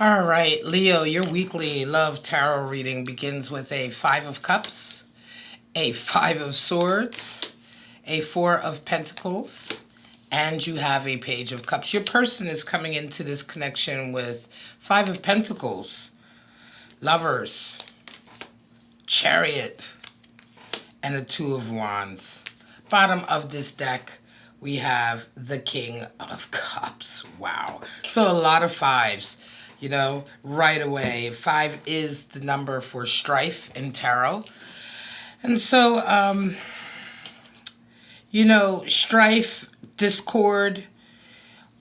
All right, Leo, your weekly love tarot reading begins with a Five of Cups, a Five of Swords, a Four of Pentacles, and you have a Page of Cups. Your person is coming into this connection with Five of Pentacles, Lovers, Chariot, and a Two of Wands. Bottom of this deck, we have the King of Cups. Wow. So a lot of fives, right away. Five is the number for strife in tarot. And so, strife, discord,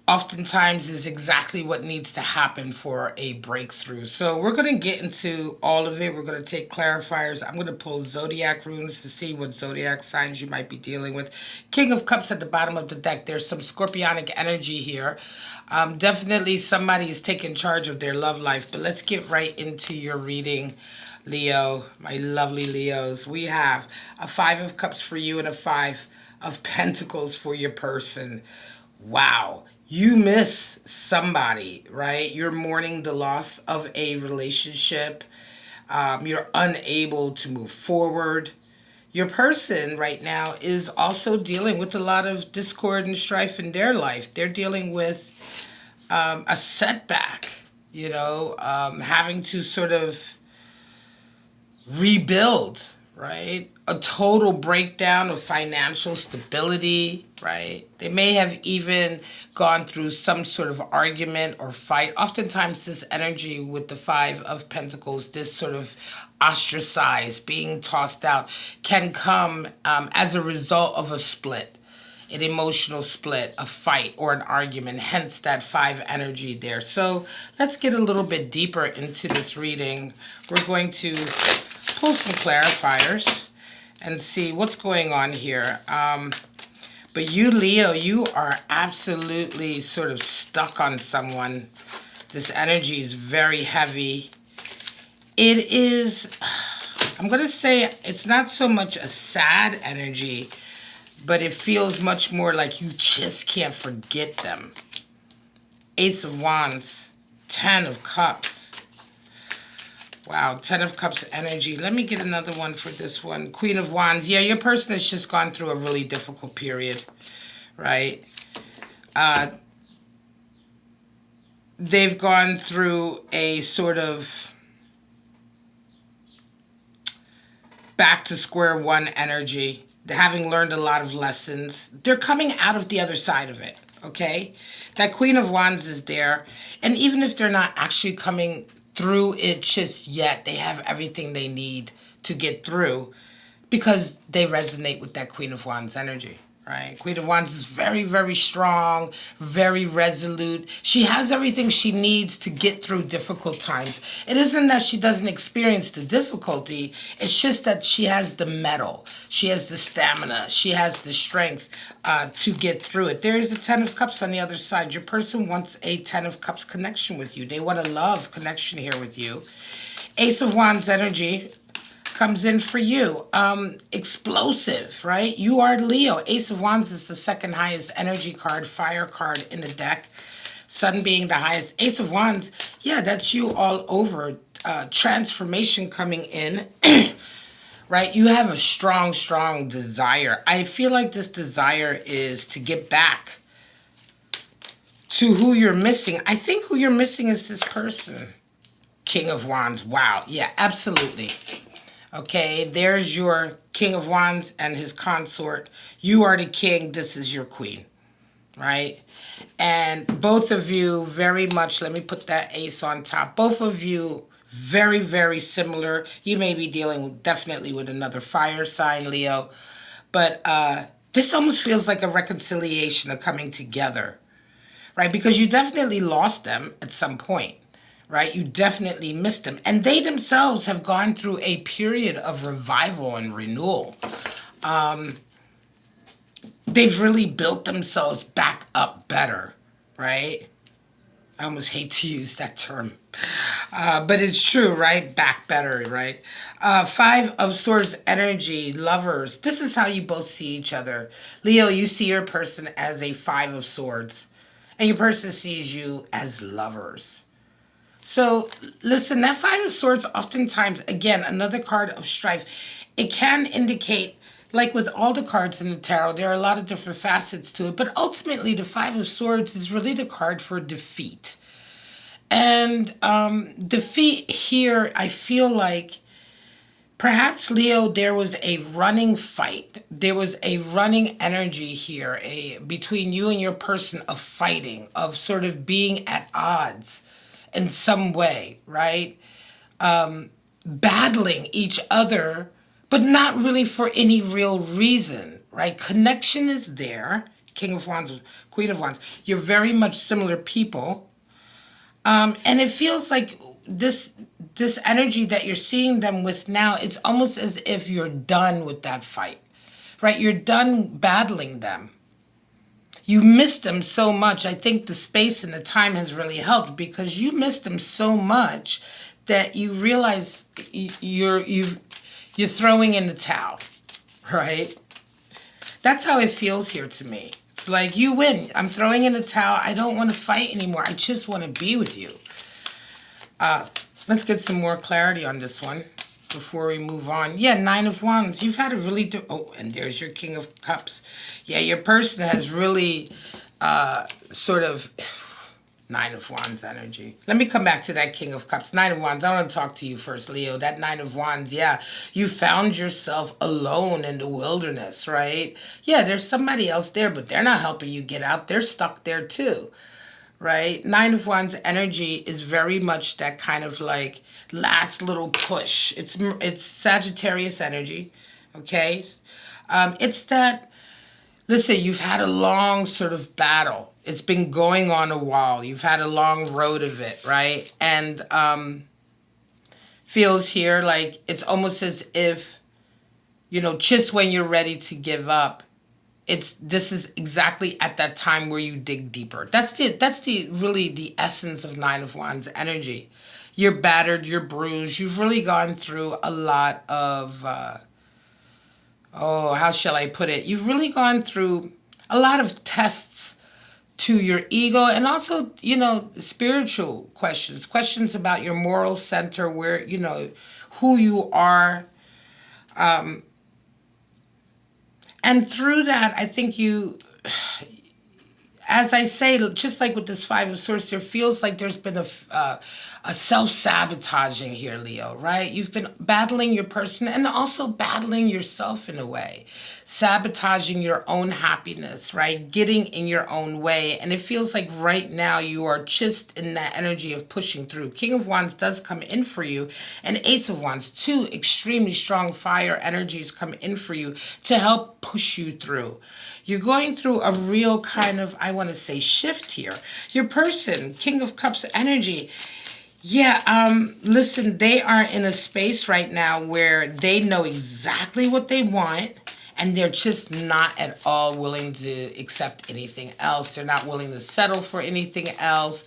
oftentimes is exactly what needs to happen for a breakthrough. So we're going to get into all of it. We're going to take clarifiers. I'm going to pull zodiac runes to see what zodiac signs you might be dealing with. King of Cups at the bottom of the deck. There's some scorpionic energy here. Definitely somebody is taking charge of their love life. But let's get right into your reading, Leo, my lovely Leos. We have a Five of Cups for you and a Five of Pentacles for your person. Wow. You miss somebody, right? You're mourning the loss of a relationship. You're unable to move forward. Your person right now is also dealing with a lot of discord and strife in their life. They're dealing with a setback, having to sort of rebuild, right? A total breakdown of financial stability, right? They may have even gone through some sort of argument or fight. Oftentimes this energy with the Five of Pentacles, this sort of ostracized, being tossed out, can come as a result of a split, an emotional split, a fight, or an argument, hence that five energy there. So let's get a little bit deeper into this reading. We're going to pull some clarifiers and see what's going on here. But you, Leo, you are absolutely sort of stuck on someone. This energy is very heavy. It is, I'm going to say it's not so much a sad energy, but it feels much more like you just can't forget them. Ace of Wands, Ten of Cups. Wow, Ten of Cups energy. Let me get another one for this one. Queen of Wands. Yeah, your person has just gone through a really difficult period, right? They've gone through a sort of back to square one energy. Having learned a lot of lessons. They're coming out of the other side of it, okay? That Queen of Wands is there. And even if they're not actually coming through it just yet, they have everything they need to get through because they resonate with that Queen of Wands energy, right? Queen of Wands is very, very strong, very resolute. She has everything she needs to get through difficult times. It isn't that she doesn't experience the difficulty. It's just that she has the mettle. She has the stamina. She has the strength to get through it. There is the Ten of Cups on the other side. Your person wants a Ten of Cups connection with you. They want a love connection here with you. Ace of Wands energy comes in for you. Explosive, right? You are Leo. Ace of Wands is the second highest energy card, fire card in the deck. Sun being the highest. Ace of Wands, yeah, that's you all over. Transformation coming in, right? You have a strong, strong desire. I feel like this desire is to get back to who you're missing. I think who you're missing is this person. King of Wands. Wow. Yeah, absolutely. Okay, there's your King of Wands and his consort. You are the king, this is your queen, right? And both of you very much, let me put that ace on top. Both of you very, very similar. You may be dealing definitely with another fire sign, Leo. But this almost feels like a reconciliation, a coming together, right? Because you definitely lost them at some point. Right? You definitely missed them. And they themselves have gone through a period of revival and renewal. They've really built themselves back up better, right? I almost hate to use that term. But it's true, right? Back better, right? Five of Swords energy, lovers. This is how you both see each other. Leo, you see your person as a Five of Swords. And your person sees you as lovers. So listen, that Five of Swords oftentimes, again, another card of strife. It can indicate, like with all the cards in the tarot, there are a lot of different facets to it, but ultimately the Five of Swords is really the card for defeat. And defeat here, I feel like perhaps, Leo, there was a running fight. There was a running energy here, between you and your person, of fighting, of sort of being at odds in some way, right? Battling each other, but not really for any real reason, right? Connection is there. King of Wands, Queen of Wands. You're very much similar people. And it feels like this energy that you're seeing them with now, it's almost as if you're done with that fight, right? You're done battling them. You miss them so much. I think the space and the time has really helped, because you miss them so much that you realize you're throwing in the towel, right? That's how it feels here to me. It's like, you win. I'm throwing in the towel. I don't want to fight anymore. I just want to be with you. Let's get some more clarity on this one before we move on. Yeah, Nine of Wands. You've had a really... Oh, and there's your King of Cups. Yeah, your person has really sort of... Nine of Wands energy. Let me come back to that King of Cups. Nine of Wands. I want to talk to you first, Leo. That Nine of Wands, yeah. You found yourself alone in the wilderness, right? Yeah, there's somebody else there, but they're not helping you get out. They're stuck there too, right? Nine of Wands energy is very much that kind of like last little push. It's Sagittarius energy, okay? It's that... Listen, you've had a long sort of battle. It's been going on a while. You've had a long road of it, right? And feels here like it's almost as if, you know, just when you're ready to give up, this is exactly at that time where you dig deeper. That's really the essence of Nine of Wands energy. You're battered, you're bruised. You've really gone through a lot of... how shall I put it? You've really gone through a lot of tests to your ego, and also, you know, spiritual questions about your moral center, where, you know, who you are. And through that, I think you, as I say, just like with this Five of Swords, there feels like there's been a self-sabotaging here, Leo, right? You've been battling your person and also battling yourself in a way. Sabotaging your own happiness, right? Getting in your own way. And it feels like right now you are just in that energy of pushing through. King of Wands does come in for you. And Ace of Wands, two extremely strong fire energies come in for you to help push you through. You're going through a real kind of, I want to say, shift here. Your person, King of Cups energy, yeah, listen, they are in a space right now where they know exactly what they want, and they're just not at all willing to accept anything else. They're not willing to settle for anything else.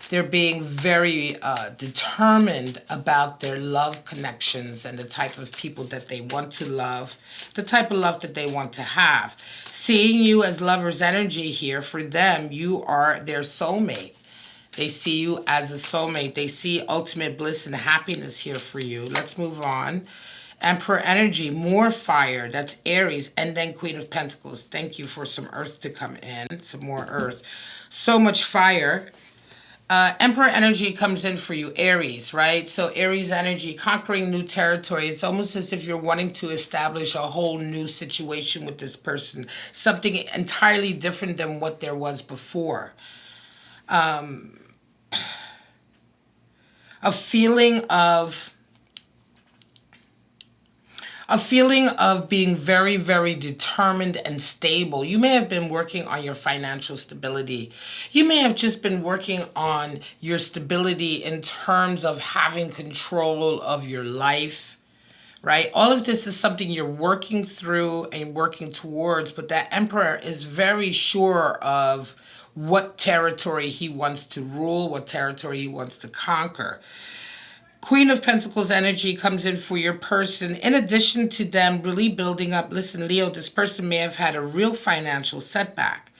They're being very determined about their love connections and the type of people that they want to love, the type of love that they want to have. Seeing you as lover's energy here, for them, you are their soulmate. They see you as a soulmate. They see ultimate bliss and happiness here for you. Let's move on. Emperor energy, more fire. That's Aries. And then Queen of Pentacles. Thank you for some earth to come in. Some more earth. So much fire. Emperor energy comes in for you, Aries, right? So Aries energy, conquering new territory. It's almost as if you're wanting to establish a whole new situation with this person. Something entirely different than what there was before. A feeling of being very, very determined and stable. You may have been working on your financial stability. You may have just been working on your stability in terms of having control of your life, right? All of this is something you're working through and working towards, but that Emperor is very sure of what territory he wants to rule, what territory he wants to conquer. Queen of Pentacles energy comes in for your person. In addition to them really building up, listen, Leo, this person may have had a real financial setback,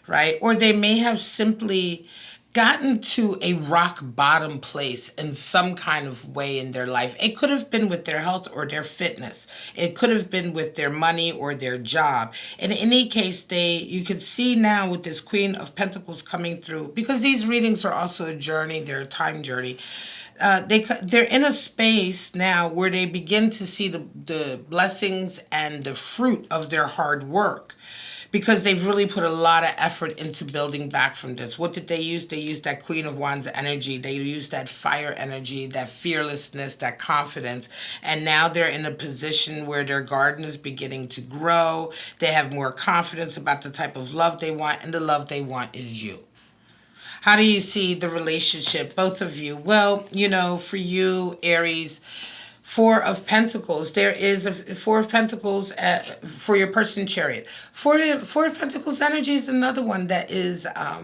right? Or they may have simply gotten to a rock bottom place in some kind of way in their life. It could have been with their health or their fitness. It could have been with their money or their job. In any case, you can see now with this Queen of Pentacles coming through, because these readings are also a journey, they're a time journey. They're in a space now where they begin to see the blessings and the fruit of their hard work, because they've really put a lot of effort into building back from this. What did they use? They used that Queen of Wands energy. They used that fire energy, that fearlessness, that confidence. And now they're in a position where their garden is beginning to grow. They have more confidence about the type of love they want, and the love they want is you. How do you see the relationship, both of you? Well, for you, Aries, Four of Pentacles. There is a Four of Pentacles for your person, Chariot. Four of Pentacles energy is another one that is a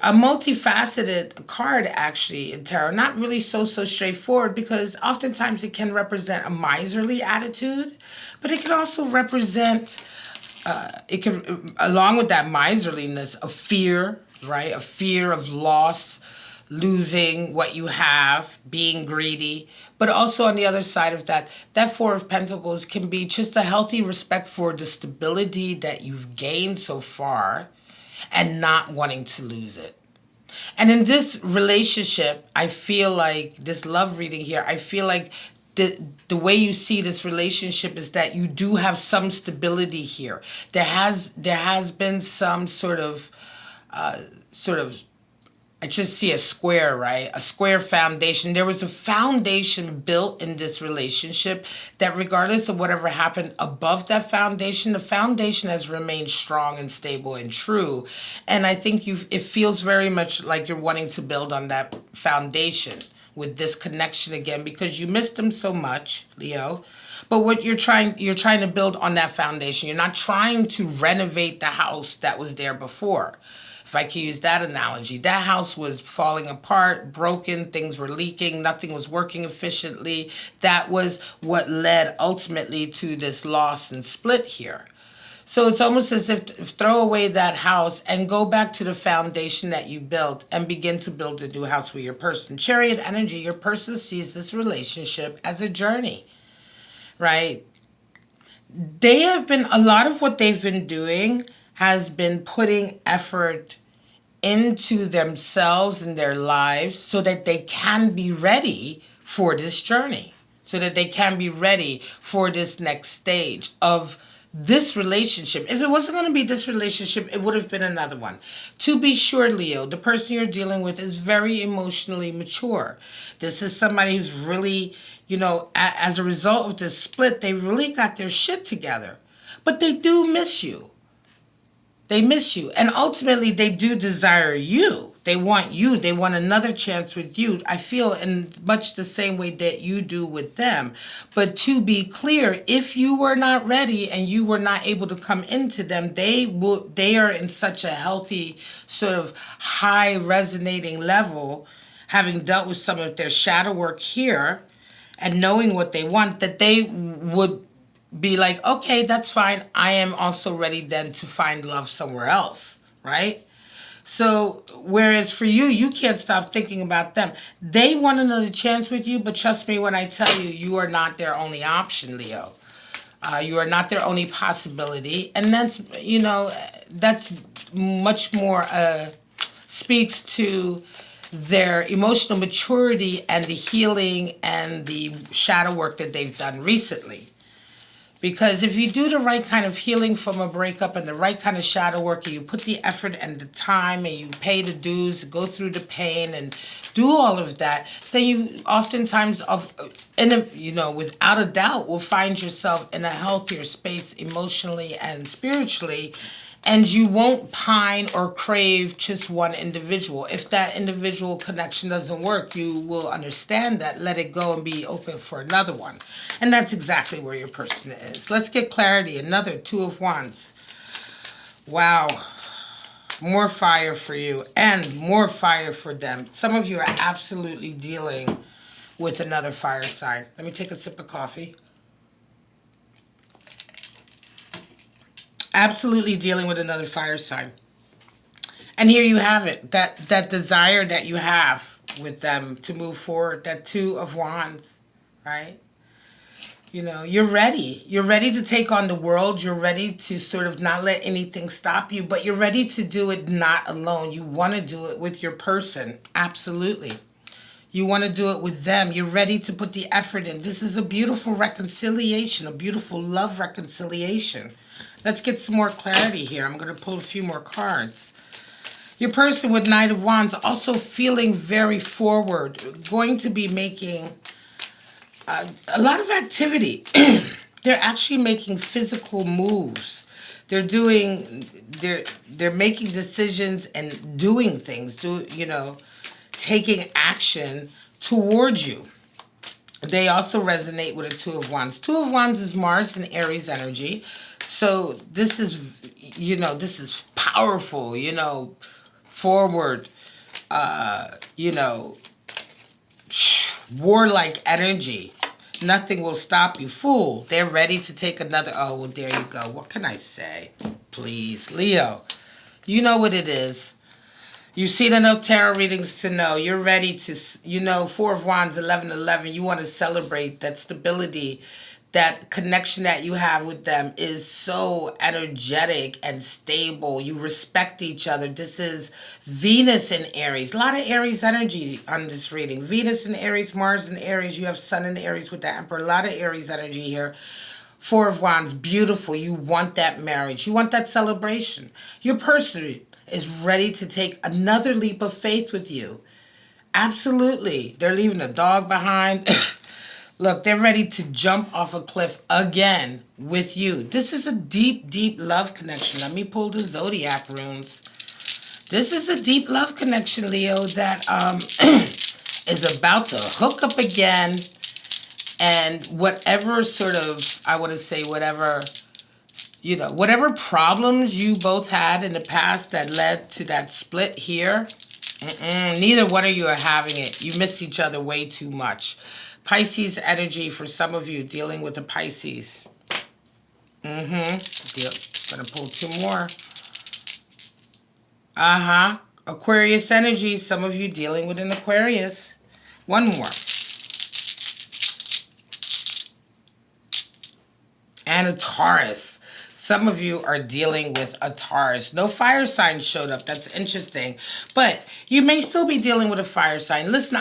multifaceted card, actually, in tarot. Not really so straightforward, because oftentimes it can represent a miserly attitude, but it can also represent along with that miserliness, of fear, right? A fear of loss, losing what you have, being greedy. But also on the other side of that Four of Pentacles can be just a healthy respect for the stability that you've gained so far and not wanting to lose it. And in this relationship, I feel like, this love reading here, I feel like the way you see this relationship is that you do have some stability here. There has been some sort of I just see a square, right? A square foundation. There was a foundation built in this relationship that, regardless of whatever happened above that foundation, the foundation has remained strong and stable and true. And I think it feels very much like you're wanting to build on that foundation with this connection again, because you missed them so much, Leo. But what you're trying to build on that foundation. You're not trying to renovate the house that was there before. If I can use that analogy, that house was falling apart, broken, things were leaking, nothing was working efficiently. That was what led ultimately to this loss and split here. So it's almost as if throw away that house and go back to the foundation that you built and begin to build a new house with your person. Chariot energy, your person sees this relationship as a journey, right? A lot of what they've been doing has been putting effort into themselves and their lives so that they can be ready for this journey, so that they can be ready for this next stage of this relationship. If it wasn't going to be this relationship, it would have been another one. To be sure, Leo, the person you're dealing with is very emotionally mature. This is somebody who's really, as a result of this split, they really got their shit together. But they do miss you. They miss you. And ultimately, they do desire you. They want you. They want another chance with you. I feel in much the same way that you do with them. But to be clear, if you were not ready and you were not able to come into them, they are in such a healthy, sort of high resonating level, having dealt with some of their shadow work here and knowing what they want, that they would be like, okay, that's fine. I am also ready then to find love somewhere else, right? So, whereas for you, you can't stop thinking about them. They want another chance with you, but trust me when I tell you, you are not their only option, Leo. You are not their only possibility. And that's much more speaks to their emotional maturity and the healing and the shadow work that they've done recently. Because if you do the right kind of healing from a breakup and the right kind of shadow work, and you put the effort and the time and you pay the dues, go through the pain and do all of that, then you oftentimes, without a doubt, will find yourself in a healthier space emotionally and spiritually. And you won't pine or crave just one individual. If that individual connection doesn't work, you will understand that, let it go, and be open for another one. And that's exactly where your person is. Let's get clarity. Another Two of Wands. Wow. More fire for you and more fire for them. Some of you are absolutely dealing with another fire sign. Let me take a sip of coffee. Absolutely dealing with another fire sign. And here you have it, that desire that you have with them to move forward, that Two of Wands, right? You know, you're ready. You're ready to take on the world. You're ready to sort of not let anything stop you, but you're ready to do it not alone. You want to do it with your person. Absolutely. You want to do it with them. You're ready to put the effort in. This is a beautiful reconciliation, a beautiful love reconciliation. Let's get some more clarity here. I'm going to pull a few more cards. Your person with Knight of Wands also feeling very forward, going to be making a lot of activity. They're actually making physical moves. They're making decisions and doing things, taking action towards you. They also resonate with a Two of Wands. Two of Wands is Mars and Aries energy. So this is, this is powerful, forward, warlike energy. Nothing will stop you. Fool. They're ready to take another. Oh, well, there you go. What can I say? Please, Leo. You know what it is. You've seen enough tarot readings to know. You're ready to, Four of Wands, 1111. You want to celebrate that stability, that connection that you have with them is so energetic and stable. You respect each other. This is Venus in Aries. A lot of Aries energy on this reading. Venus in Aries, Mars in Aries. You have Sun in Aries with the Emperor. A lot of Aries energy here. Four of Wands, beautiful. You want that marriage. You want that celebration. Your person is ready to take another leap of faith with you. Absolutely. They're leaving a dog behind. Look, they're ready to jump off a cliff again with you. This is a deep, deep love connection. Let me pull the zodiac runes. This is a deep love connection, Leo, that is about to hook up again. And whatever sort of, I want to say, whatever problems you both had in the past that led to that split here, neither one of you are having it. You miss each other way too much. Pisces energy for some of you dealing with the Pisces. Gonna pull two more. Aquarius energy. Some of you dealing with an Aquarius. One more. And a Taurus. Some of you are dealing with a Taurus. No fire sign showed up. That's interesting. But you may still be dealing with a fire sign. Listen,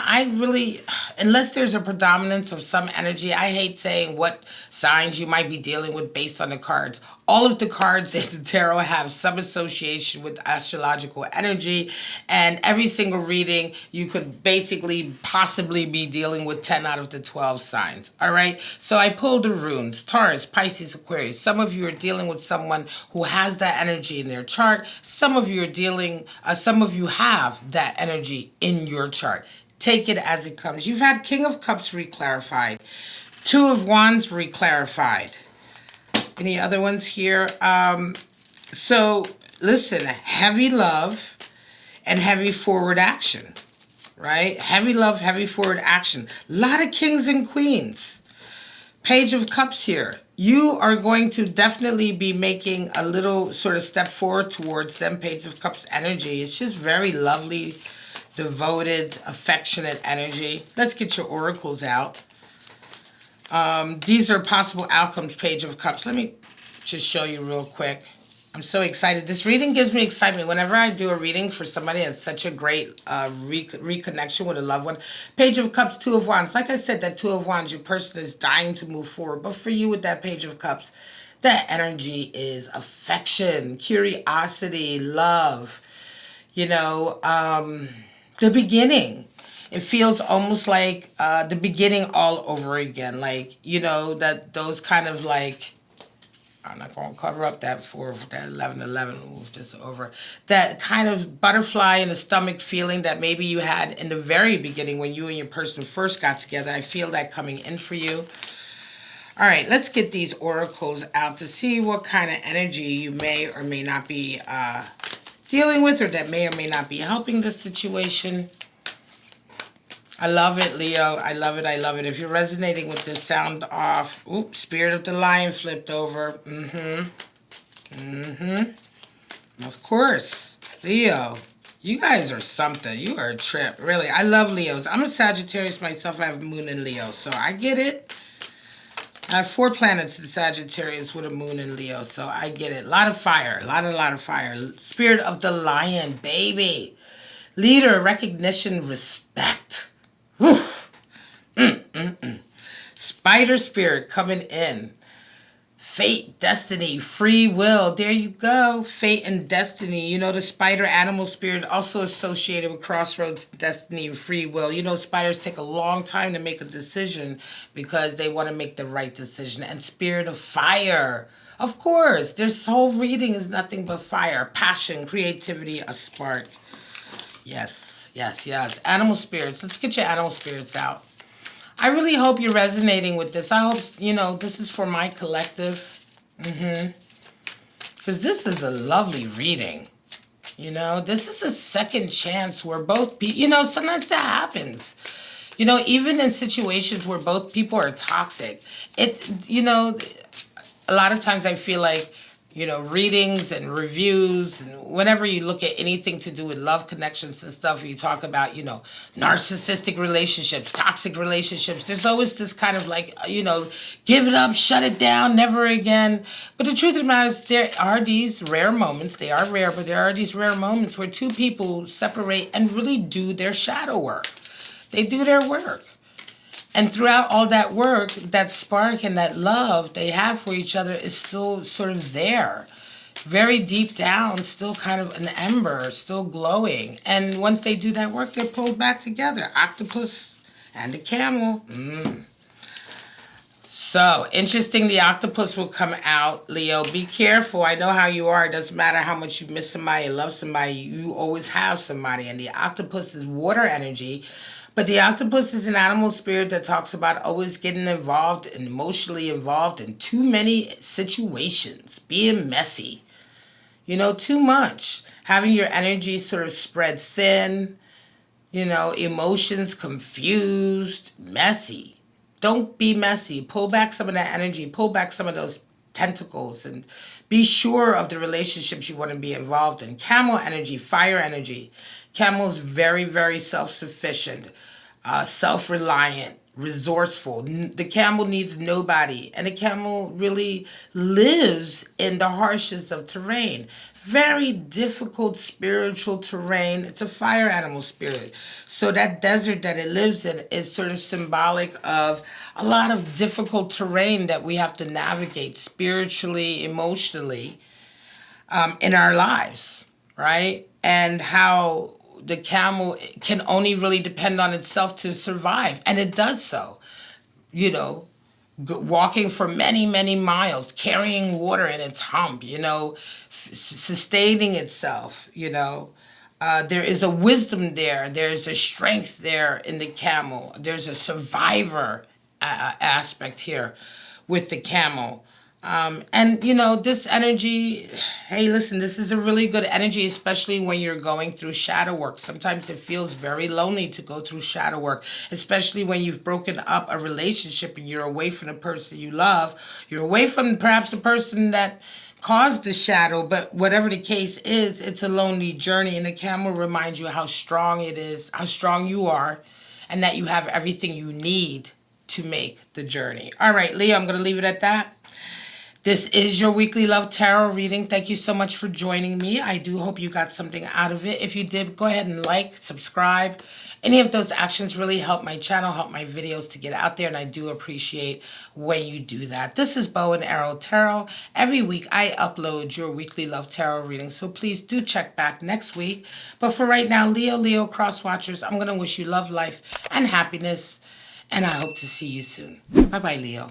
unless there's a predominance of some energy, I hate saying what signs you might be dealing with based on the cards. All of the cards in the tarot have some association with astrological energy. And every single reading, you could basically possibly be dealing with 10 out of the 12 signs. All right? So I pulled the runes. Taurus, Pisces, Aquarius. Some of you are dealing with someone who has that energy in their chart. Some of you have that energy in your chart. Take it as it comes. You've had King of Cups reclarified. Two of Wands reclarified. Any other ones here? So listen, heavy love and heavy forward action, right? Heavy love, heavy forward action. A lot of kings and queens. Page of Cups here. You are going to definitely be making a little sort of step forward towards them. Page of Cups energy. It's just very lovely, devoted, affectionate energy. Let's get your oracles out. These are possible outcomes, Page of Cups. Let me just show you real quick. I'm so excited. This reading gives me excitement. Whenever I do a reading for somebody that's such a great reconnection with a loved one. Page of Cups, Two of Wands. Like I said, that Two of Wands, your person is dying to move forward. But for you with that Page of Cups, that energy is affection, curiosity, love. The beginning. It feels almost like the beginning all over again. Like, those kind of like, I'm not going to cover up that 1111, move this over. That kind of butterfly in the stomach feeling that maybe you had in the very beginning when you and your person first got together. I feel that coming in for you. All right, let's get these oracles out to see what kind of energy you may or may not be dealing with, or that may or may not be helping the situation. I love it, Leo. I love it. I love it. If you're resonating with this, sound off. Oops, Spirit of the Lion flipped over. Of course. Leo, you guys are something. You are a trip. Really, I love Leos. I'm a Sagittarius myself. I have moon in Leo, so I get it. I have 4 planets in Sagittarius with a moon in Leo, so I get it. A lot of fire. A lot of fire. Spirit of the lion, baby. Leader, recognition, respect. Whew. Spider spirit coming in. Fate, destiny, free will. There you go. Fate and destiny. You know, the spider animal spirit also associated with crossroads, destiny, and free will. You know, spiders take a long time to make a decision because they want to make the right decision. And spirit of fire. Of course, their soul reading is nothing but fire, passion, creativity, a spark. Yes, yes, yes. Animal spirits. Let's get your animal spirits out. I really hope you're resonating with this. I hope, you know, this is for my collective. Because this is a lovely reading. You know, this is a second chance where both people, you know, sometimes that happens. You know, even in situations where both people are toxic, it's, you know, a lot of times I feel like, you know, readings and reviews, and whenever you look at anything to do with love connections and stuff, you talk about, you know, narcissistic relationships, toxic relationships. There's always this kind of like, you know, give it up, shut it down, never again. But the truth of the matter is there are these rare moments, they are rare, but there are these rare moments where two people separate and really do their shadow work. They do their work. And throughout all that work, that spark and that love they have for each other is still sort of there. Very deep down, still kind of an ember, still glowing. And once they do that work, they're pulled back together. Octopus and the camel. So, interesting, the octopus will come out, Leo. Be careful. I know how you are. It doesn't matter how much you miss somebody, love somebody. You always have somebody. And the octopus is water energy. But the octopus is an animal spirit that talks about always getting involved and emotionally involved in too many situations, being messy. You know, too much. Having your energy sort of spread thin, you know, emotions confused, messy. Don't be messy. Pull back some of that energy. Pull back some of those tentacles and be sure of the relationships you want to be involved in. Camel energy, fire energy. Camel's very, very self-sufficient, self-reliant, resourceful. The camel needs nobody. And the camel really lives in the harshest of terrain. Very difficult spiritual terrain. It's a fire animal spirit. So that desert that it lives in is sort of symbolic of a lot of difficult terrain that we have to navigate spiritually, emotionally, in our lives, right? And how the camel can only really depend on itself to survive. And it does so, you know, walking for many, many miles, carrying water in its hump, you know, sustaining itself, you know. There is a wisdom there. There's a strength there in the camel. There's a survivor aspect here with the camel. And, you know, this energy, hey, listen, this is a really good energy, especially when you're going through shadow work. Sometimes it feels very lonely to go through shadow work, especially when you've broken up a relationship and you're away from the person you love. You're away from perhaps the person that caused the shadow, but whatever the case is, it's a lonely journey. And the camel reminds you how strong it is, how strong you are, and that you have everything you need to make the journey. All right, Leo, I'm going to leave it at that. This is your weekly love tarot reading. Thank you so much for joining me. I do hope you got something out of it. If you did, go ahead and like, subscribe. Any of those actions really help my channel, help my videos to get out there, and I do appreciate when you do that. This is Bow and Arrow Tarot. Every week I upload your weekly love tarot reading, so please do check back next week. But for right now, Leo, cross watchers, I'm going to wish you love, life, and happiness, and I hope to see you soon. Bye-bye, Leo.